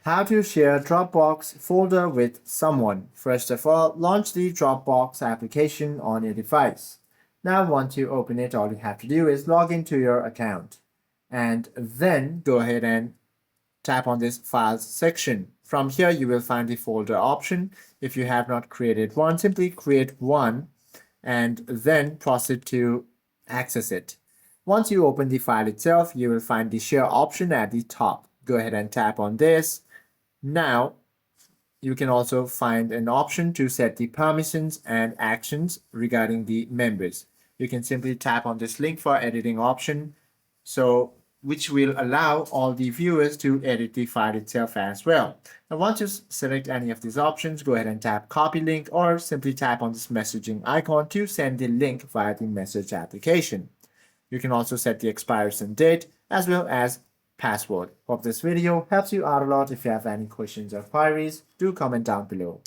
How to share Dropbox folder with someone. First of all, launch the Dropbox application on your device. Now, once you open it, all you have to do is log into your account and then go ahead and tap on this Files section. From here, you will find the folder option. If you have not created one, simply create one and then proceed to access it. Once you open the file itself, you will find the share option at the top. Go ahead and tap on this. Now, you can also find an option to set the permissions and actions regarding the members. You can simply tap on this link for editing option, which will allow all the viewers to edit the file itself as well. Now, once you select any of these options, go ahead and tap copy link or simply tap on this messaging icon to send the link via the message application. You can also set the expiration date as well as password. Hope this video helps you out a lot. If you have any questions or queries, do comment down below.